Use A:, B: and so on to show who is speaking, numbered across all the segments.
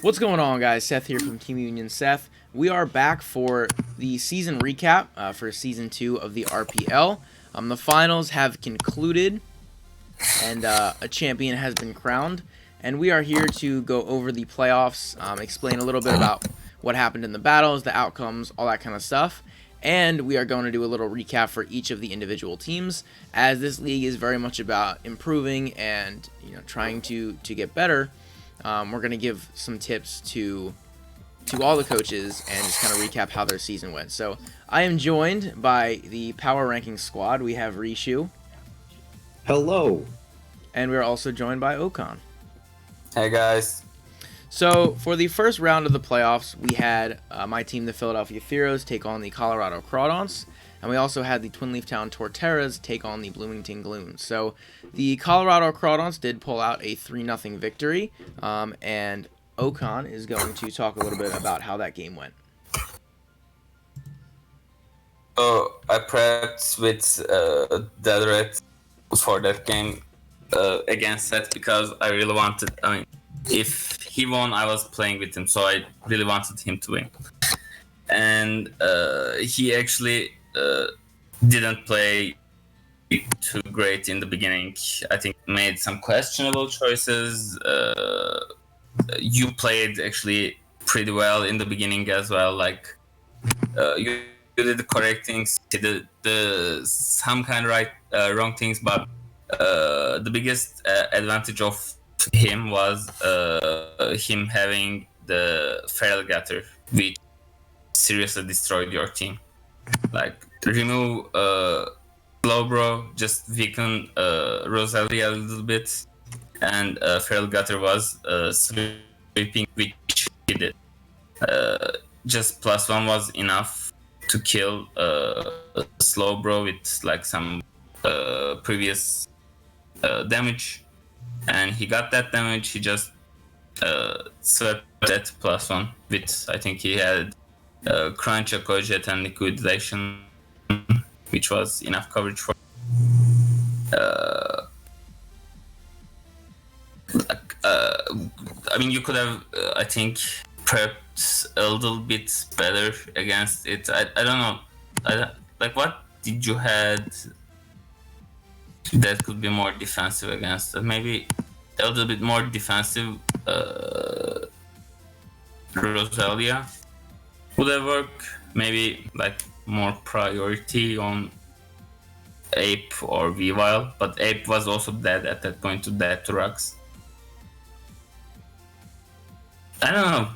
A: What's going on, guys? Seth here from Team Union Seth. We are back for the season recap for Season 2 of the RPL. The finals have concluded, and a champion has been crowned. And we are here to go over the playoffs, explain a little bit about what happened in the battles, the outcomes, all that kind of stuff. And we are going to do a little recap for each of the individual teams, as this league is very much about improving and trying to get better. We're going to give some tips to all the coaches and just kind of recap how their season went. So I am joined by the power ranking squad. We have Rishu.
B: Hello.
A: And we're also joined by Okan.
C: Hey guys.
A: So for the first round of the playoffs, we had my team, the Philadelphia Fearows, take on the Colorado Crawdaunts. And we also had the Twinleaf town Torterras take on the Bloomington Glooms. So the Colorado Crawdaunts did pull out a 3-0 victory. And Okan is going to talk a little bit about how that game went.
C: So I prepped with Deadred for that game against Seth because I really wanted. If he won, I was playing with him, so I really wanted him to win. And he actually didn't play too great in the beginning. I think made some questionable choices. You played actually pretty well in the beginning as well. Like you did the correct things, did the some kind of wrong things, but the biggest advantage of him was him having the feral gutter, which seriously destroyed your team. Like remove Slowbro, just weaken Rosalia a little bit, and feral gutter was sweeping, which he did. Just +1 was enough to kill Slowbro with like some previous damage, and he got that damage. He just swept that +1 with, I think he had Crunch, a Cojet, and Liquidation, which was enough coverage for. I mean, you could have, I think, prepped a little bit better against it. I don't know. What did you had that could be more defensive against it? Maybe a little bit more defensive Rosalia would have worked. Maybe like more priority on Ape or Weavile, but Ape was also dead at that point, dead to Rux. I don't know.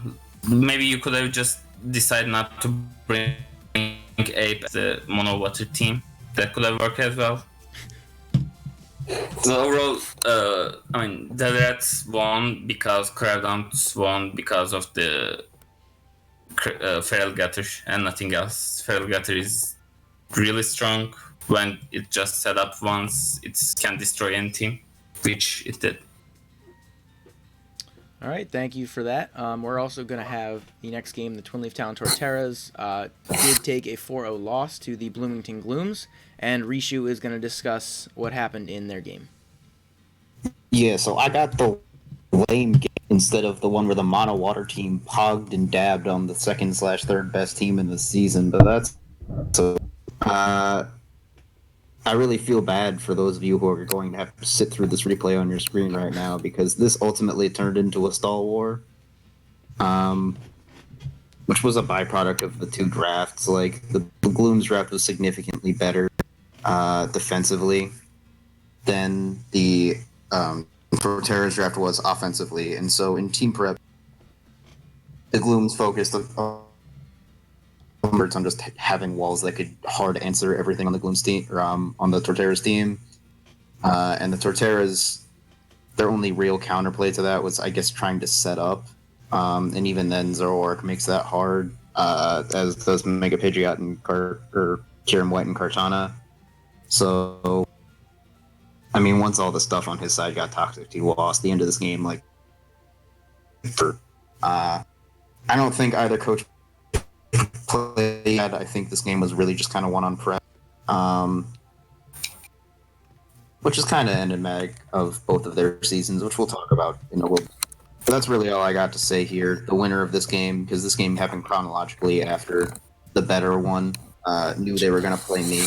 C: Maybe you could have just decided not to bring Ape as a mono water team. That could have worked as well. So overall, I mean, the Reds won because Crawdaunts won because of the Feral Gutter and nothing else. Feral Gutter is really strong. When it just set up once, it can destroy anything, which it did.
A: All right, thank you for that. We're also going to have the next game, the Twinleaf Town Torterras did take a 4-0 loss to the Bloomington Glooms, and Rishu is going to discuss what happened in their game.
B: Yeah, so I got the lame game instead of the one where the mono water team pogged and dabbed on the second/third best team in the season. But that's so. I really feel bad for those of you who are going to have to sit through this replay on your screen right now, because this ultimately turned into a stall war, which was a byproduct of the two drafts. Like, the Glooms draft was significantly better defensively than the Torterras draft was offensively, and so in team prep, the Glooms focused on just having walls that could hard answer everything on the Glooms team, or on the Torterras team. And the Torterras, their only real counterplay to that was, I guess, trying to set up. And even then, Zoroark makes that hard, as does Mega Pidgeot and Kieran White and Kartana. So, I mean, once all the stuff on his side got toxic, he lost the end of this game. Like, I don't think either coach played. I think this game was really just kind of one on prep, which is kind of enigmatic of both of their seasons, which we'll talk about in a little. That's really all I got to say here. The winner of this game, because this game happened chronologically after the better one knew they were going to play me.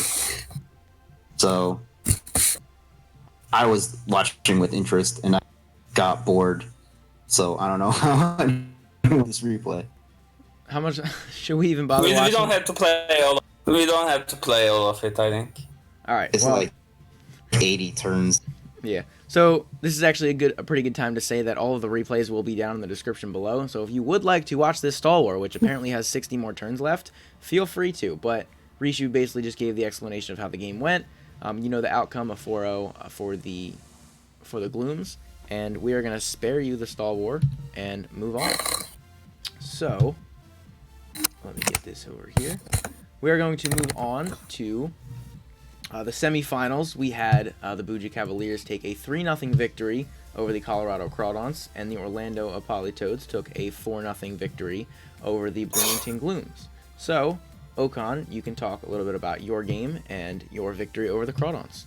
B: So I was watching with interest and I got bored. So I don't know how I do this replay.
A: How much should we even bother
C: We
A: watching?
C: don't have to play all. We don't have to play all of it. I think.
A: All right.
B: It's
A: Well,
B: like 80 turns.
A: yeah. So this is actually a pretty good time to say that all of the replays will be down in the description below. So if you would like to watch this Stall War, which apparently has 60 more turns left, feel free to. But Rishu basically just gave the explanation of how the game went. You know the outcome of 4-0 for the Glooms, and we are going to spare you the Stall War and move on. So let me get this over here. We are going to move on to the semifinals. We had the Buca Cavaliers take a 3-0 victory over the Colorado Crawdaunts, and the Orlando Appolitoeds took a 4-0 victory over the Bloomington Glooms. So, Okan, you can talk a little bit about your game and your victory over the Crawdaunts.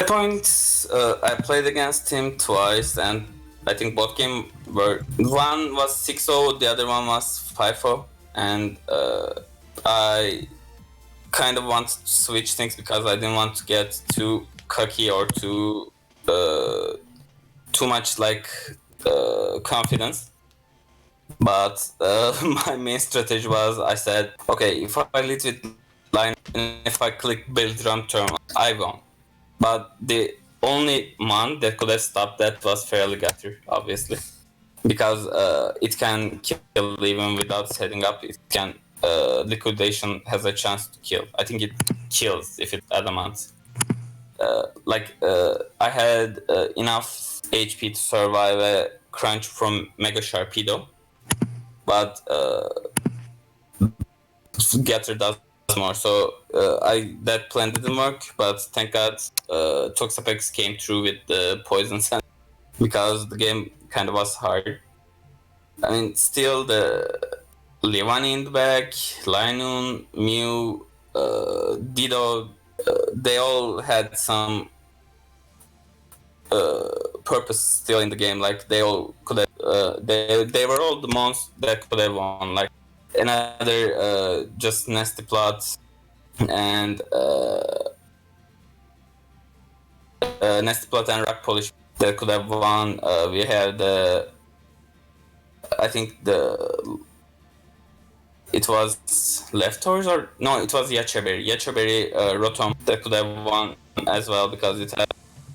C: Points. I played against him twice, and I think both games were. One was 6-0, the other one was 5-0, and I kind of want to switch things because I didn't want to get too cocky or too much confidence. But my main strategy was I said, okay, if I lead with line and if I click build drum turn, I won. But the only man that could have stopped that was Pharaohs, obviously, because it can kill even without setting up. It can liquidation has a chance to kill. I think it kills if it's adamant. I had enough HP to survive a crunch from Mega Sharpedo, but Getter does more. So that plan didn't work, but thank God Toxapex came through with the poison sand because the game kind of was hard. I mean, still the Levani in the back, Linun, Mew, Dido, they all had some purpose still in the game. Like they all could have, they were all the monsters that could have won. Like another just nasty plot and nasty plot and rock polish that could have won. We had I think it was leftovers or no, it was Yachaberry Rotom that could have won as well because it had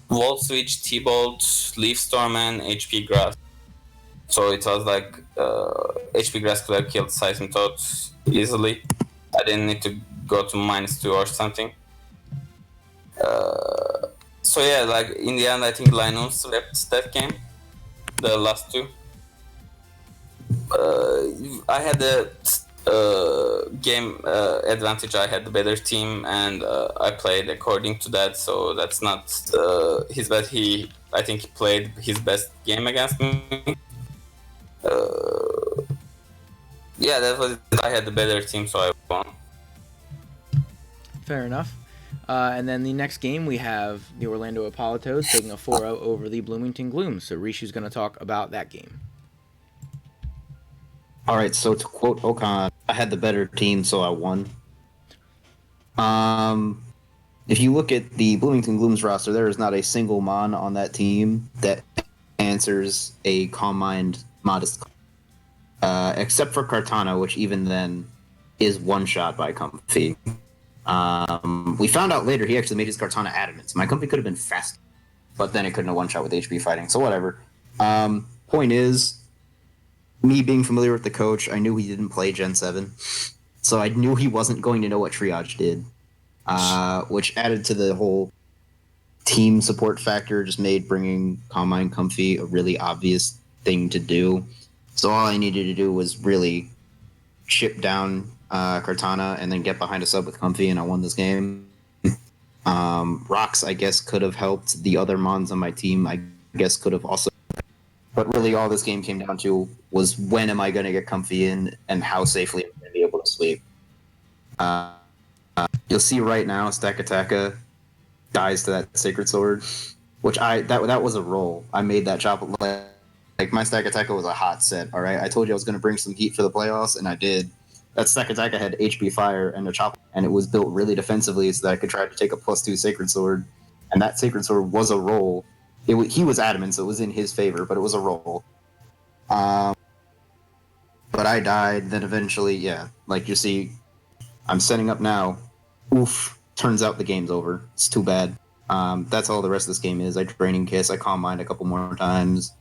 C: Volt Switch, T-Bolt, Leaf Storm, and HP Grass. So it was like HP Grass could have killed Seismitoad easily. I didn't need to go to -2 or something. So yeah, like in the end, I think Linus swept that game, the last two. I had the game advantage. I had the better team, and I played according to that. So that's not his best. I think he played his best game against me. Yeah, that was it. I had the better team, so I won.
A: Fair enough. And then the next game, we have the Orlando Appolitodes taking a 4-0 over the Bloomington Glooms. So Rishu's going to talk about that game.
B: All right, so to quote Okan, I had the better team, so I won. If you look at the Bloomington Glooms roster, there is not a single Mon on that team that answers a Calm Mind modest, except for Kartana, which even then is one shot by Comfy. We found out later he actually made his Kartana adamant. So my Comfy could have been faster, but then it couldn't have one shot with HP fighting. So whatever. Point is, me being familiar with the coach, I knew he didn't play Gen 7. So I knew he wasn't going to know what Triage did, which added to the whole team support factor, just made bringing Calm Mind Comfy a really obvious thing to do. So all I needed to do was really chip down Kartana and then get behind a sub with Comfy, and I won this game. Rocks, I guess, could have helped. The other Mons on my team, I guess, could have also. But really, all this game came down to was when am I going to get Comfy in and how safely am I going to be able to sweep. You'll see right now, Stack Attacka dies to that Sacred Sword. which that was a roll. I made that chop like my stack attack was a hot set. All right, I told you I was going to bring some heat for the playoffs, and I did. That stack attack had HP Fire and a chop, and it was built really defensively so that I could try to take a +2 Sacred Sword, and that Sacred Sword was a roll. He was adamant, so it was in his favor, but it was a roll. But I died. Then eventually, yeah, like you see, I'm setting up now. Oof! Turns out the game's over. It's too bad. That's all the rest of this game is. I Draining Kiss. I Calm Mind a couple more times.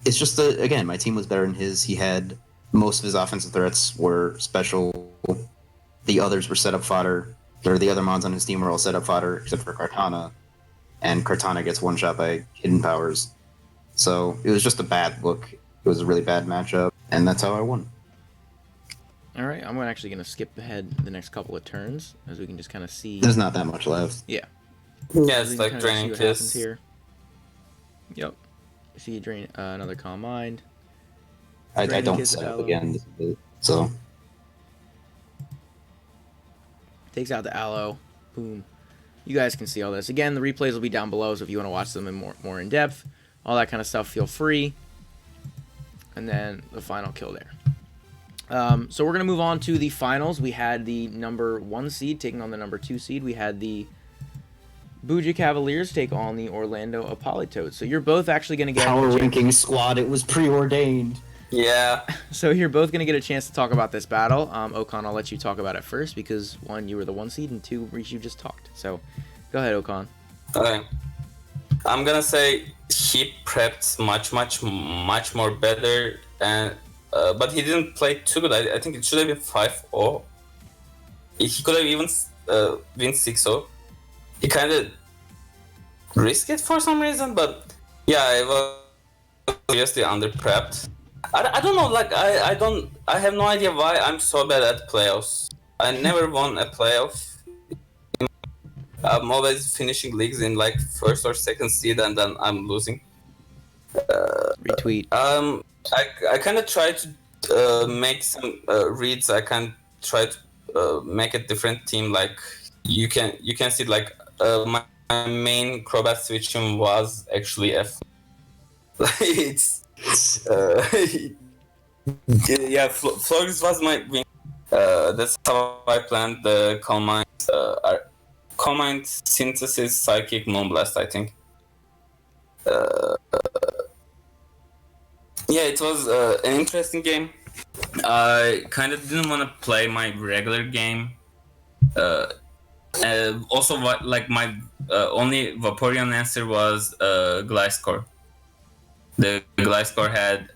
B: It's just again, my team was better than his. He had most of his offensive threats were special. The others were setup fodder. Or the other mons on his team were all setup fodder except for Kartana, and Kartana gets one shot by hidden powers. So it was just a bad look. It was a really bad matchup, and that's how I won.
A: All right, I'm actually going to skip ahead the next couple of turns as we can just kind of see.
B: There's not that much left.
A: Yeah.
C: Yeah, it's like Draining Kiss.
A: Here. Yep. See you drain another Calm Mind.
B: I don't set up again, so.
A: Takes out the Aloe. Boom. You guys can see all this. Again, the replays will be down below, so if you want to watch them in more in depth, all that kind of stuff, feel free. And then the final kill there. So we're going to move on to the finals. We had the number 1 seed taking on the number 2 seed. We had the Buca Cavaliers take on the Orlando Appolitodes. So you're both actually going to get
B: power ranking squad. It was preordained.
C: Yeah.
A: So you're both going to get a chance to talk about this battle. Okan, I'll let you talk about it first because 1, you were the 1 seed, and 2, you just talked. So go ahead, Okan.
C: Okay. I'm gonna say he prepped much more better, and but he didn't play too good. I think it should have been 5-0. He could have even win 6-0. He kind of risked it for some reason, but yeah, it was obviously under prepped. I don't know, like I have no idea why I'm so bad at playoffs. I never won a playoff. I'm always finishing leagues in like 1st or 2nd seed, and then I'm losing.
A: Retweet.
C: I kind of try to make some reads. I can try to make a different team. Like you can see like my main Crobat switching was actually F. It's yeah, Florix was my win. That's how I planned the Calm Mind. Calm Mind, Synthesis, Psychic, Moonblast, I think. Yeah, it was an interesting game. I kind of didn't want to play my regular game. Also, my only Vaporeon answer was Gliscor. The Gliscor had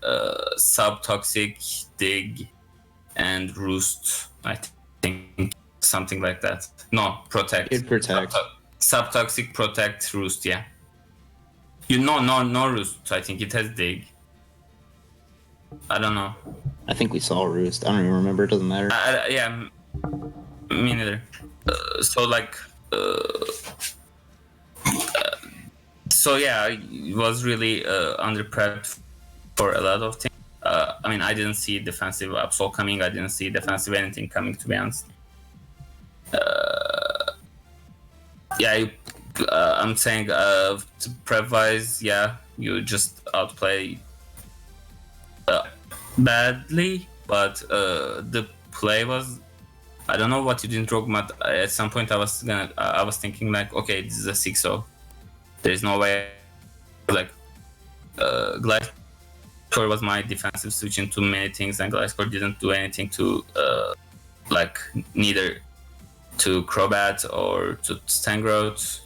C: Subtoxic, Dig, and Roost, I think. Something like that. No, Protect.
B: It protects.
C: Subtoxic, Protect, Roost, yeah. No Roost, I think it has Dig. I don't know.
B: I think we saw Roost. I don't even remember. It doesn't matter.
C: Yeah, me neither. So yeah, it was really under-prepped for a lot of things. I mean, I didn't see defensive Absol coming. I didn't see defensive anything coming, to be honest. Yeah, I'm saying prep-wise, yeah, you just outplay badly, but the play was, I don't know what you didn't rogue, but at some point I was thinking like, okay, this is a 6-0. There's no way, like, Gliscor was my defensive switch into many things, and Gliscor didn't do anything to, like, neither to Crobat or to Stangrowth.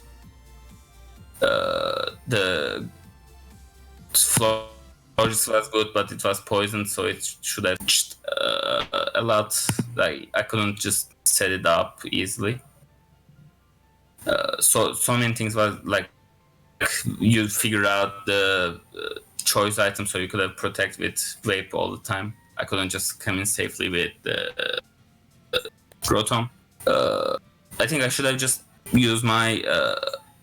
C: The Florix was good, but it was poisoned, so it should have a lot. Like, I couldn't just set it up easily. So many things was like you figure out the choice item, so you could have Protect with Vape all the time. I couldn't just come in safely with the Rotom. I think I should have just used my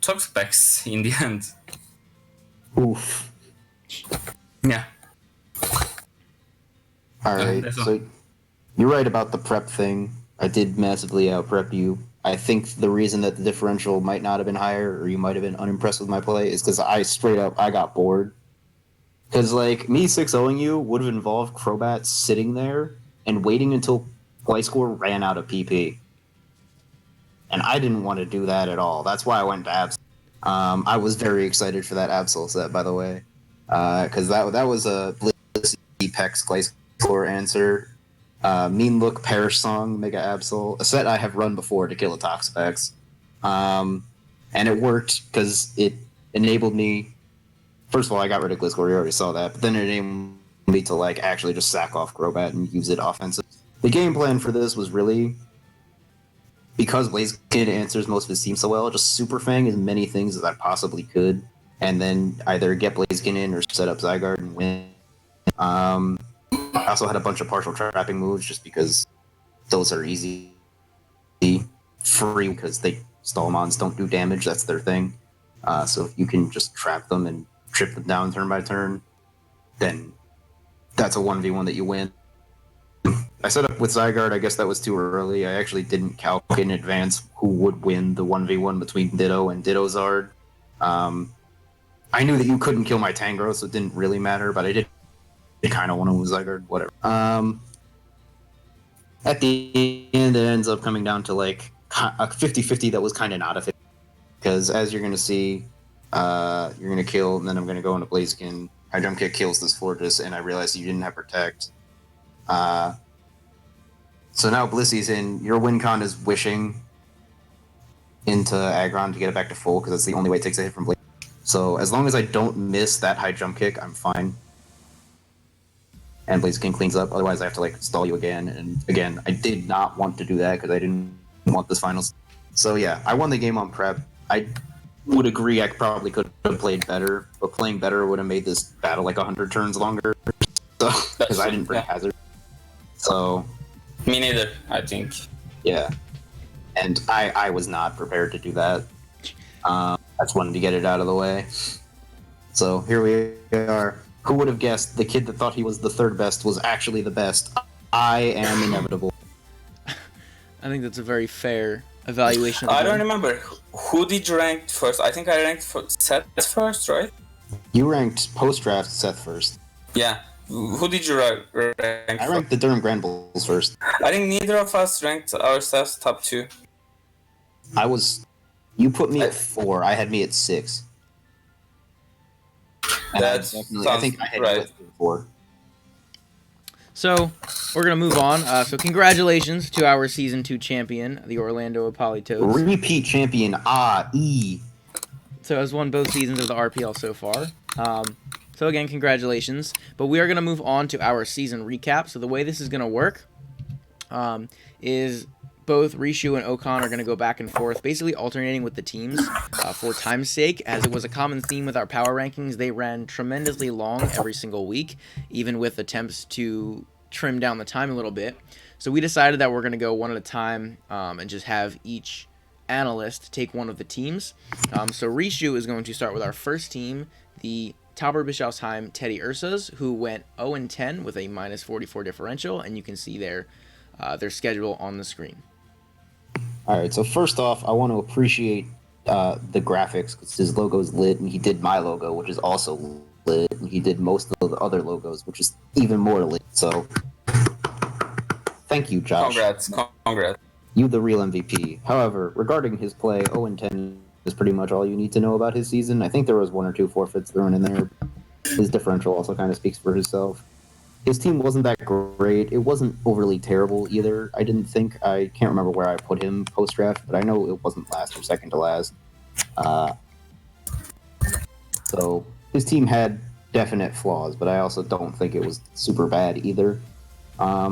C: Toxapex in the end.
B: Oof.
C: Yeah.
B: Alright, so you're right about the prep thing. I did massively out-prep you. I think the reason that the differential might not have been higher, or you might have been unimpressed with my play, is because I got bored. Because like me 6-0ing you would have involved Crobat sitting there and waiting until Gliscor ran out of PP, and I didn't want to do that at all. That's why I went to Absol. I was very excited for that Absol set, by the way, because that was a Blissey Pex Gliscor answer. Mean Look Perish Song Mega Absol, a set I have run before to kill a Toxapex. And it worked because it enabled me. First of all, I got rid of Gliscor, you already saw that, but then it enabled me to like actually just sack off Crobat and use it offensive. The game plan for this was really, because Blaziken answers most of his team so well, just Super Fang as many things as I possibly could, and then either get Blaziken in or set up Zygarde and win. I also had a bunch of partial trapping moves just because those are easy, free, because Stalmons don't do damage, that's their thing. So if you can just trap them and trip them down turn by turn, then that's a 1v1 that you win. I set up with Zygarde, I guess that was too early. I actually didn't calculate in advance who would win the 1v1 between Ditto and Dittozard. I knew that you couldn't kill my Tangrowth, so it didn't really matter, but I did kind of want to lose Zygarde, whatever. At the end, it ends up coming down to like a 50-50 that was kind of not a 50. Because as you're going to see, you're going to kill, and then I'm going to go into Blaziken. My Jump Kick kills this Fortress, and I realized you didn't have Protect. So now Blissey's in. Your win con is wishing into Aggron to get it back to full, because that's the only way it takes a hit from Blaziken. So as long as I don't miss that high Jump Kick, I'm fine. And Blaziken cleans up, otherwise I have to like stall you again. And again, I did not want to do that because I didn't want this finals. So yeah, I won the game on prep. I would agree I probably could have played better, but playing better would have made this battle like 100 turns longer. So because I didn't bring Hazard. So
C: me neither, I think.
B: Yeah, and I was not prepared to do that. I just wanted to get it out of the way. So here we are. Who would have guessed the kid that thought he was the third best was actually the best? I am inevitable.
A: I think that's a very fair evaluation of the
C: I
A: game.
C: don't remember. Who did you rank first? I think I ranked Seth first, right?
B: You ranked post-draft Seth first.
C: Yeah. Who did you rank
B: I ranked the Durham Grand Bulls first.
C: I think neither of us ranked ourselves top 2.
B: You put me at 4. I had me at 6. And I think I had
C: right.
B: you at 4.
A: So we're gonna move on. So congratulations to our season 2 champion, the Orlando Appolitodes.
B: Repeat champion,
A: So has won both seasons of the RPL so far. So again, congratulations. But we are gonna move on to our season recap. So the way this is gonna work is both Rishu and Okan are going to go back and forth, basically alternating with the teams for time's sake, as it was a common theme with our power rankings. They ran tremendously long every single week, even with attempts to trim down the time a little bit. So we decided that we're going to go one at a time and just have each analyst take one of the teams. So Rishu is going to start with our first team, the Tauber Bischofsheim Teddy Ursas, who went 0-10 with a minus 44 differential, and you can see their schedule on the screen.
B: All right, so first off, I want to appreciate the graphics, because his logo is lit, and he did my logo, which is also lit, and he did most of the other logos, which is even more lit. So thank you, Josh.
C: Congrats.
B: You the real MVP. However, regarding his play, 0-10 is pretty much all you need to know about his season. I think there was 1 or 2 forfeits thrown in there. His differential also kind of speaks for himself. His team wasn't that great. It wasn't overly terrible either. I didn't think. I can't remember where I put him post-draft, but I know it wasn't last or second to last. So his team had definite flaws, but I also don't think it was super bad either.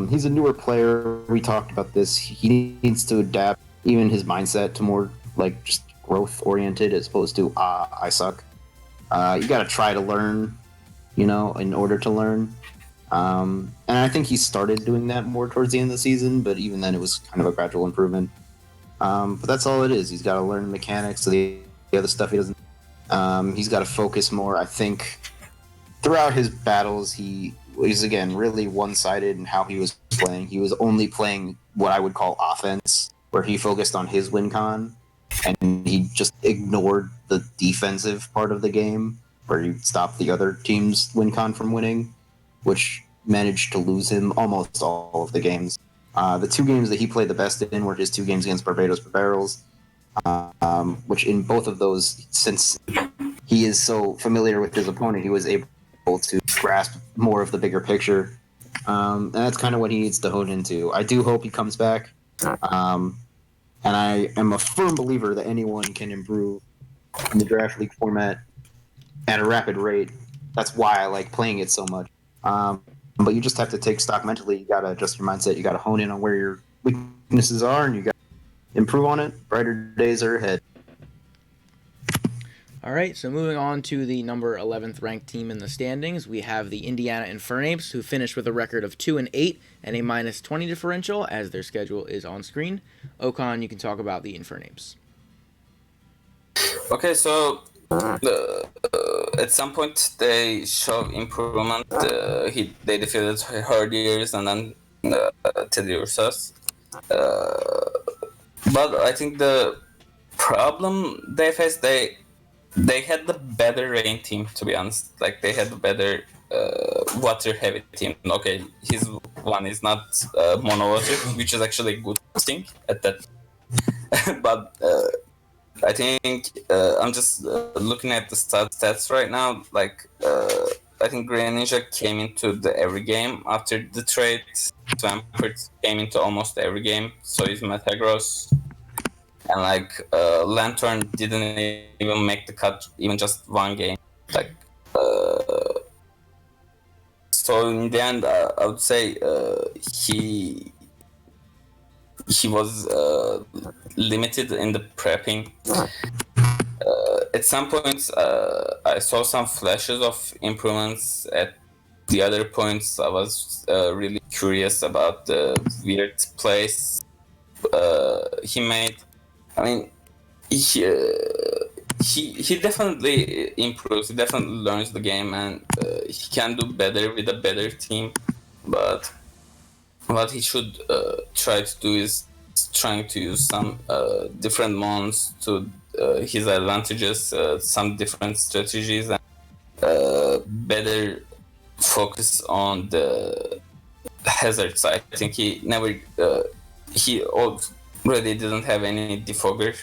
B: He's a newer player. We talked about this. He needs to adapt even his mindset to more like just growth-oriented as opposed to, I suck. You got to try to learn, in order to learn. And I think he started doing that more towards the end of the season, but even then it was kind of a gradual improvement. But that's all it is. He's got to learn the mechanics of the other stuff he doesn't. He's got to focus more. I think throughout his battles, he was, again, really one-sided in how he was playing. He was only playing what I would call offense, where he focused on his win con and he just ignored the defensive part of the game, where he stopped the other team's win con from winning, which managed to lose him almost all of the games. The 2 games that he played the best in were his 2 games against Barbados Big Barrels, which in both of those, since he is so familiar with his opponent, he was able to grasp more of the bigger picture. And that's kind of what he needs to hone into. I do hope he comes back. And I am a firm believer that anyone can improve in the Draft League format at a rapid rate. That's why I like playing it so much. But you just have to take stock mentally. You got to adjust your mindset. You got to hone in on where your weaknesses are, and you got to improve on it. Brighter days are ahead.
A: All right, so moving on to the number 11th ranked team in the standings, we have the Indiana Infernus, who finished with a record of 2-8 and a -20 differential, as their schedule is on screen. Okan, you can talk about the Infernus.
C: Okay, so at some point they show improvement. They defeated Hartford and then Torterras. But I think the problem they faced, they had the better rain team, to be honest. Like, they had the better water heavy team. Okay, his one is not mono water, which is actually a good thing at that. But I think I'm just looking at the stats right now. Like, I think Grey Ninja came into every game after the trade. Swampert came into almost every game, so is Metagross. And like Lantern didn't even make the cut, even just one game. Like, so in the end, I would say he was limited in the prepping. At some points, I saw some flashes of improvements. At the other points, I was really curious about the weird plays he made. I mean, he definitely improves. He definitely learns the game, and he can do better with a better team. But what he should try to do is trying to use some different mons to his advantages, some different strategies, and better focus on the hazards. I think he never he already didn't have any defogger,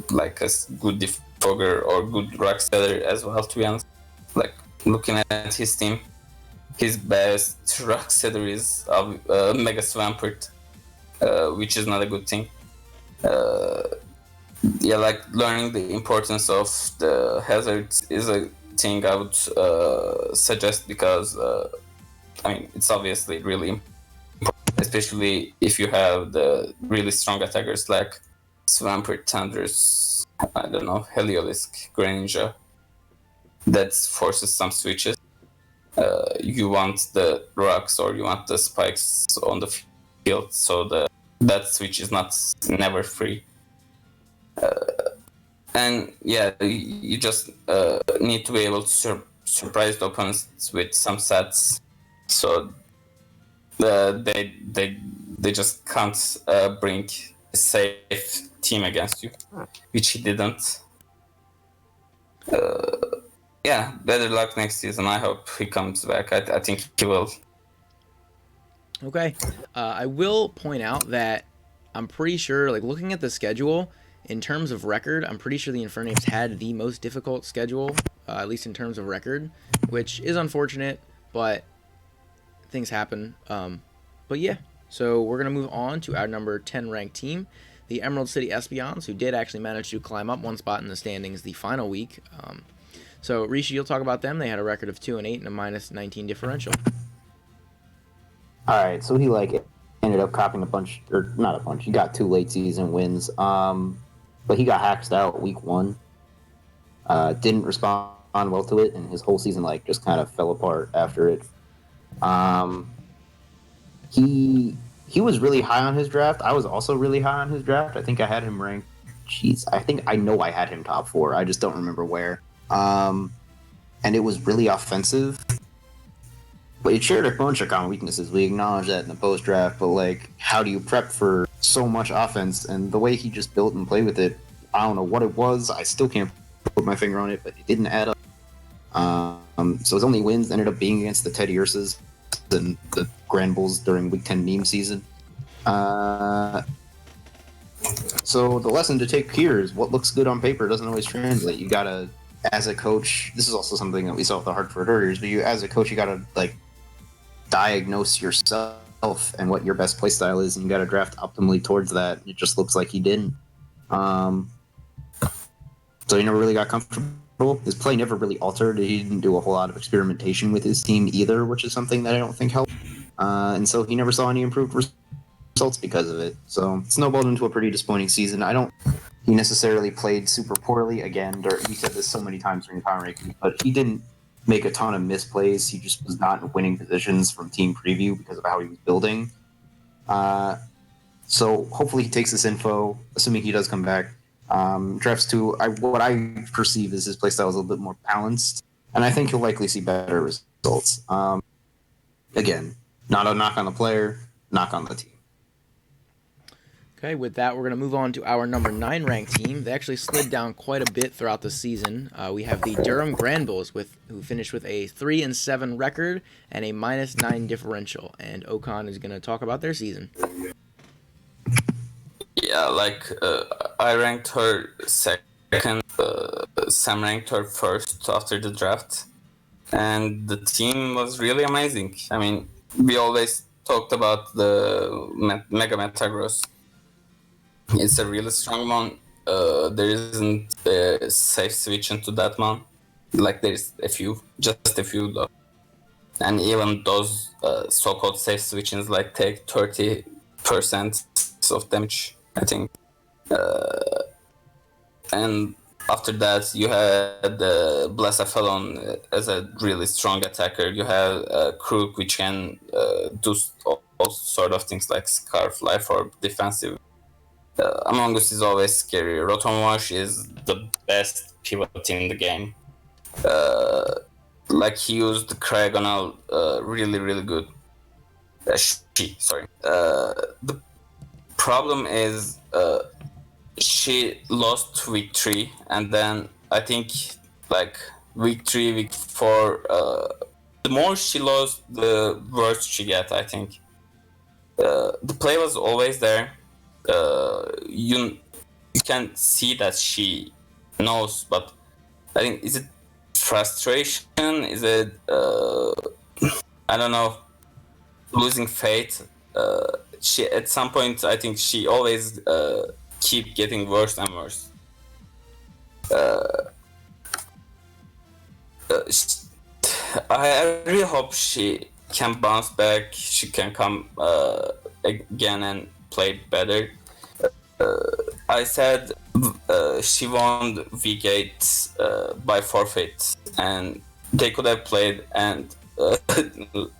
C: like a good defogger or good rock seller as well, to be honest. Like, looking at his team, his best rock seller is Mega Swampert, which is not a good thing. Yeah, like, learning the importance of the hazards is a thing I would suggest, because I mean, it's obviously really important, especially if you have the really strong attackers like Swampert, Thunders, I don't know, Heliolisk, Greninja, that forces some switches. You want the rocks or you want the spikes on the field, so that switch is never free. And yeah, you just need to be able to surprise the opponents with some sets, so they just can't bring a safe team against you, which he didn't. Yeah, better luck next season. I hope he comes back. I think he will.
A: Okay. I will point out that I'm pretty sure, like, looking at the schedule, in terms of record, I'm pretty sure the Infernus had the most difficult schedule, at least in terms of record, which is unfortunate, but things happen. But yeah, so we're going to move on to our number 10 ranked team, the Emerald City Espions, who did actually manage to climb up one spot in the standings the final week. So, Rishi, you'll talk about them. They had a record of 2-8 and a -19 differential.
B: All right, so he ended up copping a bunch, or not a bunch. He got 2 late season wins, but he got hacked out week 1. Didn't respond well to it, and his whole season just kind of fell apart after it. He was really high on his draft. I was also really high on his draft. I think I had him ranked. I know I had him top 4. I just don't remember where. And it was really offensive. But it shared a bunch of common weaknesses. We acknowledge that in the post-draft, but how do you prep for so much offense, and the way he just built and played with it, I don't know what it was. I still can't put my finger on it, but it didn't add up. So his only wins ended up being against the Teddy Ursas and the Grand Bulls during Week 10 meme season. So the lesson to take here is what looks good on paper doesn't always translate. You gotta, as a coach, this is also something that we saw with the Hartford Druthers, but as a coach, you gotta like diagnose yourself and what your best play style is, and you gotta draft optimally towards that. It just looks like he didn't. So he never really got comfortable. His play never really altered. He didn't do a whole lot of experimentation with his team either, which is something that I don't think helped. And so he never saw any improved results because of it. So it snowballed into a pretty disappointing season. He necessarily played super poorly. Again, we said this so many times during the power rankings, but he didn't make a ton of misplays. He just was not in winning positions from team preview because of how he was building. So hopefully he takes this info, assuming he does come back. Drafts to what I perceive as his playstyle is a little bit more balanced, and I think he'll likely see better results. Again, not a knock on the player, knock on the team.
A: Okay, with that, we're going to move on to our number 9 ranked team. They actually slid down quite a bit throughout the season. We have the Durham Grand Bulls, who finished with a 3-7 record and a -9 differential. And Okan is going to talk about their season.
C: Yeah, I ranked her second. Sam ranked her first after the draft, and the team was really amazing. I mean, we always talked about the Mega Metagross. It's a really strong one. There isn't a safe switch into that one. Like there's just a few though. And even those so-called safe switches take 30% of damage, I think. And after that, you had Blacephalon as a really strong attacker. You have Crook, which can do all sort of things like Scarf Life or defensive. Among Us is always scary. Rotom Wash is the best pivot in the game. He used Cragonal really, really good. The problem is she lost week 3, and then I think week 3, week 4, the more she lost, the worse she get, I think. The play was always there. You can see that she knows, but I think, is it frustration? Is it I don't know, losing faith? She at some point, I think she always keep getting worse and worse. I really hope she can bounce back. She can come again and play better. I said she won week 8 by forfeit, and they could have played, and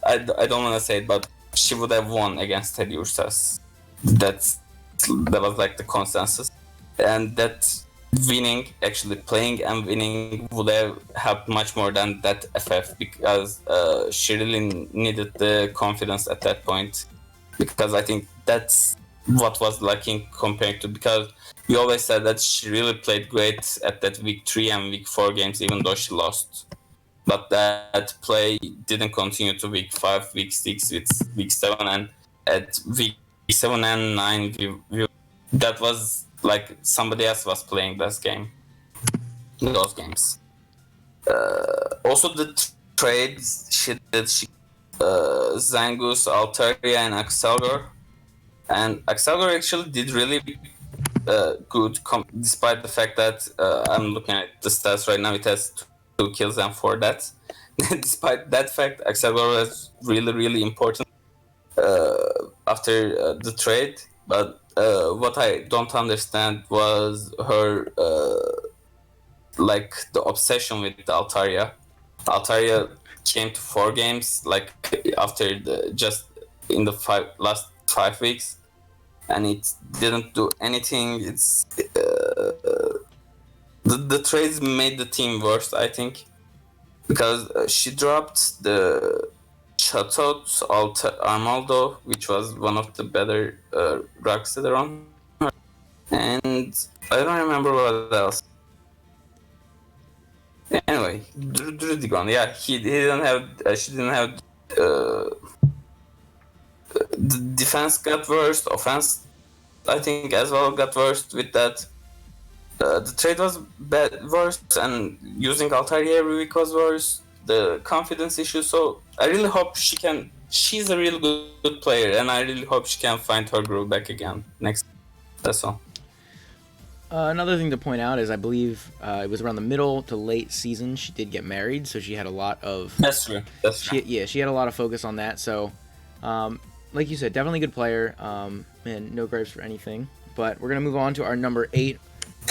C: I don't want to say it, but she would have won against Teddy Ursas. That was the consensus, and that actually playing and winning would have helped much more than that FF, because she really needed the confidence at that point, because I think that's what was lacking compared to, because we always said that she really played great at that week 3 and week 4 games, even though she lost. But that play didn't continue to week 5, week 6, week 7, and at week 7 and 9, that was somebody else was playing those games. Also, the trades she did, Zangoose, Altaria, and Axelgor. And Axelgor actually did really good, despite the fact that I'm looking at the stats right now, it has 2 kills and 4 deaths. Despite that fact, Axelgor was really, really important after the trade. But what I don't understand was her the obsession with Altaria. Altaria came to 4 games after just in the last 5 weeks, and it didn't do anything. It's the trades made the team worse, I think, because she Chatot, Armaldo, which was one of the better rocks that are on her. And I don't remember what else. Anyway, Drudigon, yeah, he didn't have. She didn't have. The defense got worse. Offense, I think, as well got worse with that. The trade was worse, and using Altair every week was worse. The confidence issue. So I really hope she can. She's a really good player, and I really hope she can find her groove back again next. That's all.
A: Another thing to point out is I believe it was around the middle to late season she did get married, so she had a lot of.
C: That's true. That's true.
A: She had a lot of focus on that. So, like you said, definitely a good player. And no gripes for anything. But we're gonna move on to our number 8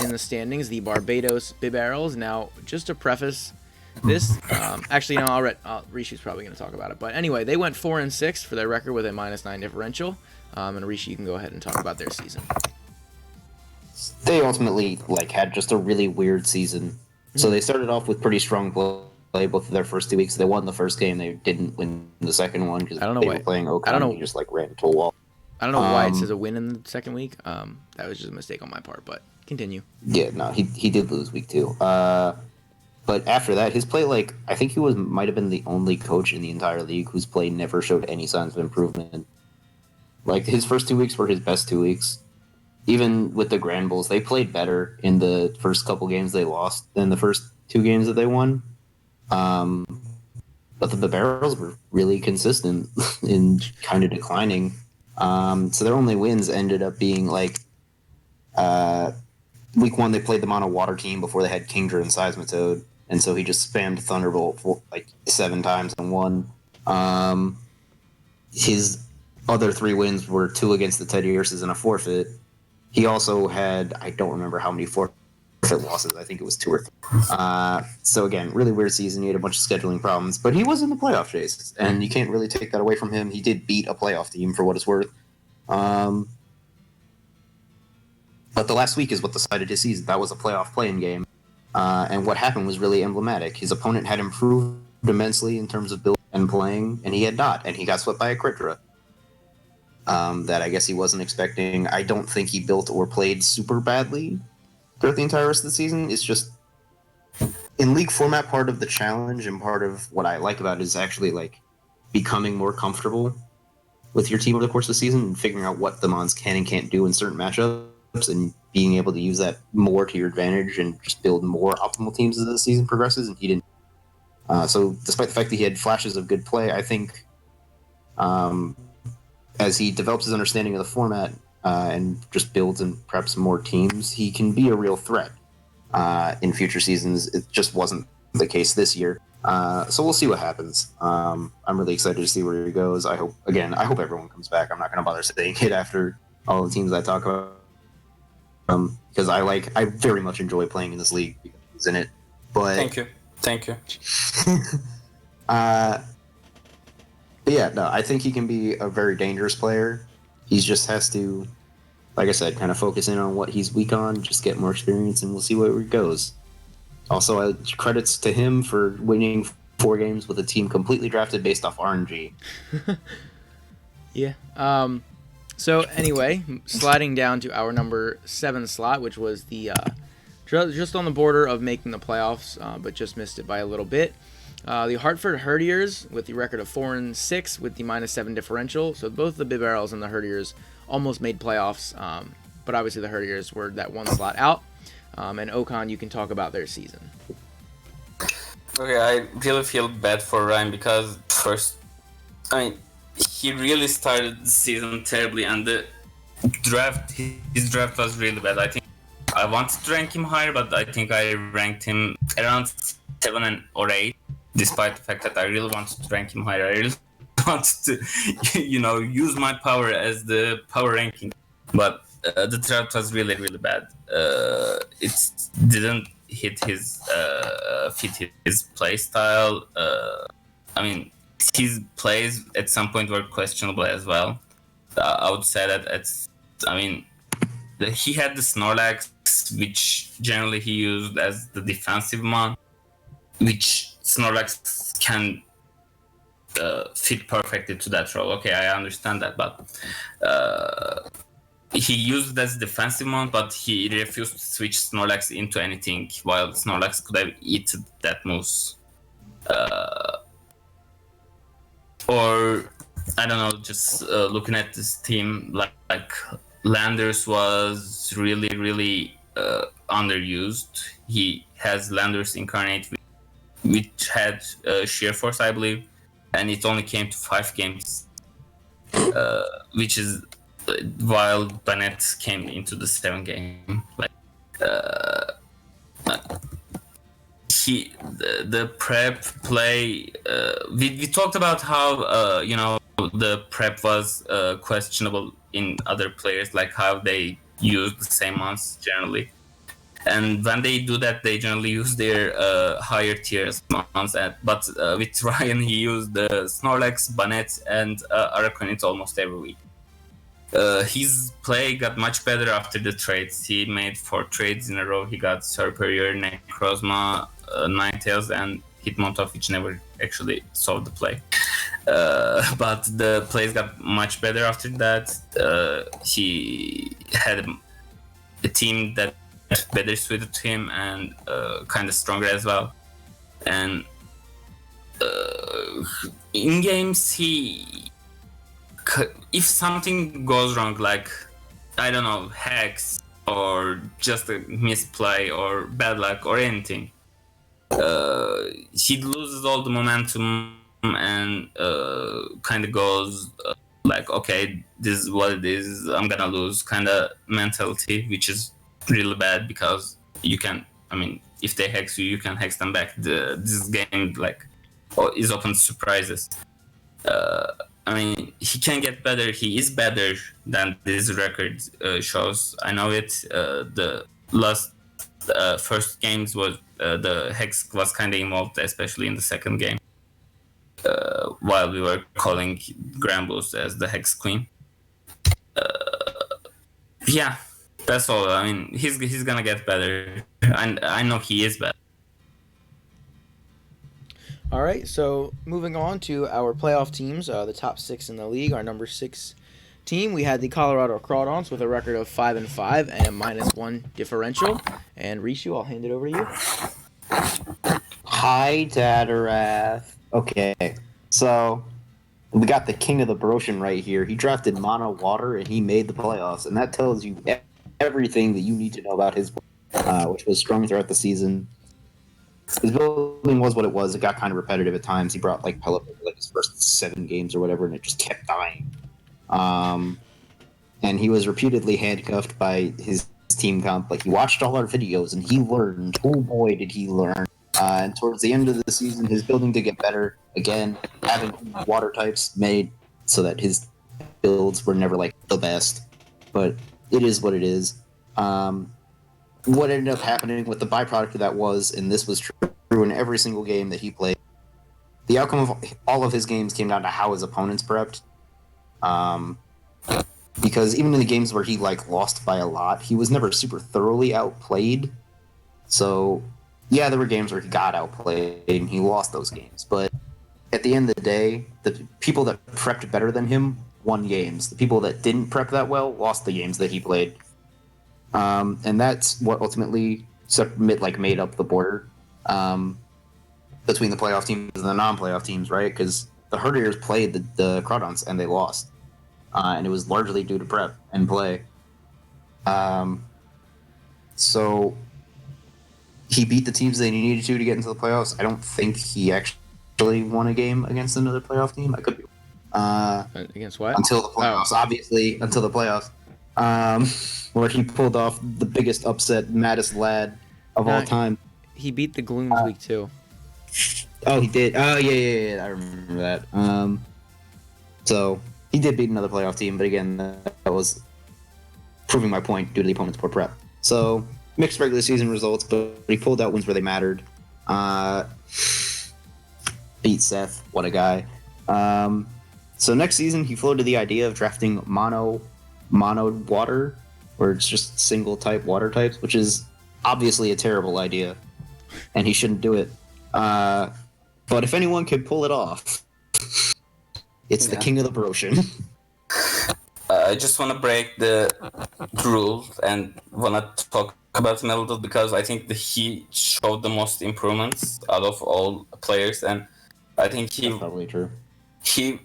A: in the standings, the Barbados Big Barrels. Now, just to preface this, actually, no, Rishi's probably going to talk about it. But anyway, they went 4-6 for their record with a -9 differential. And Rishi, you can go ahead and talk about their season.
B: They ultimately had just a really weird season. Mm-hmm. So they started off with pretty strong play both of their first 2 weeks. They won the first game. They didn't win the second one because they were playing Okan. I don't know. They just ran into a wall.
A: I don't know why it says a win in the second week. That was just a mistake on my part, but continue.
B: Yeah, no, he did lose week 2. But after that, his play, I think he might have been the only coach in the entire league whose play never showed any signs of improvement. His first 2 weeks were his best 2 weeks. Even with the Grand Bulls, they played better in the first couple games they lost than the first 2 games that they won. But the Barrels were really consistent in kind of declining. So their only wins ended up being week 1 they played them on a water team before they had Kingdra and Seismitoad, and so he just spammed Thunderbolt 7 times and won. His other 3 wins were 2 against the Teddy Ursus and a forfeit. He also had, I don't remember how many forfeit losses. I think it was 2 or 3. So again, really weird season. He had a bunch of scheduling problems, but he was in the playoff chase, and you can't really take that away from him. He did beat a playoff team for what it's worth. But the last week is what decided his season. That was a playoff playing game. And what happened was really emblematic. His opponent had improved immensely in terms of building and playing, and he had not. And he got swept by a Critera. That I guess he wasn't expecting. I don't think he built or played super badly throughout the entire rest of the season. It's just, in league format, part of the challenge and part of what I like about it is actually becoming more comfortable with your team over the course of the season and figuring out what the Mons can and can't do in certain matchups, and being able to use that more to your advantage and just build more optimal teams as the season progresses. And he didn't. So despite the fact that he had flashes of good play, I think as he develops his understanding of the format and just builds and preps more teams, he can be a real threat in future seasons. It just wasn't the case this year. So we'll see what happens. I'm really excited to see where he goes. I hope everyone comes back. I'm not going to bother saying it after all the teams I talk about. Because I very much enjoy playing in this league because he's in it. But
C: Thank you.
B: But yeah, no, I think he can be a very dangerous player. He just has to, like I said, kind of focus in on what he's weak on, just get more experience, and we'll see where he goes. Also, credits to him for winning 4 games with a team completely drafted based off RNG.
A: Yeah. So anyway, sliding down to our number 7 slot, which was the just on the border of making the playoffs, but just missed it by a little bit. The Hartford Druthers with the record of 4-6 with the -7 differential. So both the Big Barrels and the Druthers almost made playoffs, but obviously the Druthers were that 1 slot out. And Okan, you can talk about their season.
C: Okay, I really feel bad for Ryan because he really started the season terribly, and his draft was really bad. I think I wanted to rank him higher, but I think I ranked him around 7 or 8, despite the fact that I really wanted to rank him higher. I really wanted to, use my power as the power ranking, but the draft was really, really bad. It didn't hit fit his play style. His plays at some point were questionable as well. I would say that he had the Snorlax, which generally he used as the defensive mon, which Snorlax can fit perfectly to that role. Okay, I understand that, but he used it as defensive mode, but he refused to switch Snorlax into anything, while Snorlax could have eaten that moves. Or I don't know, just looking at this team, like Landers was really underused. He has Landers Incarnate, which had Sheer Force, I believe, and it only came to 5 games, which is while Bennett came into the 7th game. Like the prep play. We talked about how the prep was questionable in other players, like how they use the same months generally. And when they do that, they generally use their higher tiers months. But with Ryan, he used the Snorlax, Banette, and Araquanid almost every week. His play got much better after the trades. He made 4 trades in a row. He got Serperior, Necrozma, Ninetales, and Hitmontop, which never actually solved the play. But the plays got much better after that. He had a team that better suited to him and kind of stronger as well. And in games, if something goes wrong, like I don't know, hacks or just a misplay or bad luck or anything, he loses all the momentum and kind of goes like, okay, this is what it is, I'm gonna lose kind of mentality, which is really bad because you can, I mean, if they hex you, you can hex them back. This game like is open to surprises. I mean, he can get better. He is better than this record shows. I know it. The last first games was the hex was kind of involved, especially in the second game, while we were calling Grambles as the hex queen. Yeah, that's all. I mean, he's gonna get better, and I know he is better.
A: All right, so moving on to our playoff teams, the top 6 in the league. Our number 6 team, we had the Colorado Crawdaunts with a record of 5-5 and a -1 differential. And Rishu, I'll hand it over to you.
B: Hi, Dadarath. Okay, so we got the king of the Broshan right here. He drafted Mono Water and he made the playoffs, and that tells you everything that you need to know about his, which was strong throughout the season. His building was what it was. It got kind of repetitive at times. He brought like Pella for like his first 7 games or whatever, and it just kept dying. And he was repeatedly handcuffed by his team comp. Like, he watched all our videos and he learned. Oh boy, did he learn! And towards the end of the season, his building did get better. Again, having water types made so that his builds were never like the best, but it is what it is. What ended up happening with the byproduct of that was, and this was true in every single game that he played, the outcome of all of his games came down to how his opponents prepped. Because even in the games where he like lost by a lot, he was never super thoroughly outplayed. So yeah, there were games where he got outplayed and he lost those games. But at the end of the day, the people that prepped better than him won games. The people that didn't prep that well lost the games that he played. And that's what ultimately made up the border between the playoff teams and the non-playoff teams, right? Because the Herders played the Crawdaunts and they lost. And it was largely due to prep and play. So he beat the teams that he needed to get into the playoffs. I don't think he actually won a game against another playoff team. I could be.
A: Against what?
B: Until the playoffs, obviously. Until the playoffs. Where he pulled off the biggest upset, maddest lad of all time.
A: He beat the Glooms week 2.
B: Oh, he did. Oh, yeah. I remember that. So he did beat another playoff team, but again, that was proving my point due to the opponent's poor prep. So mixed regular season results, but he pulled out wins where they mattered. Beat Seth. What a guy. So next season, he floated the idea of drafting mono water, where it's just single type water types, which is obviously a terrible idea, and he shouldn't do it. But if anyone could pull it off, It's the king of the Barosian.
C: I just want to break the rule and want to talk about Melody because I think that he showed the most improvements out of all players, and I think
B: That's probably true.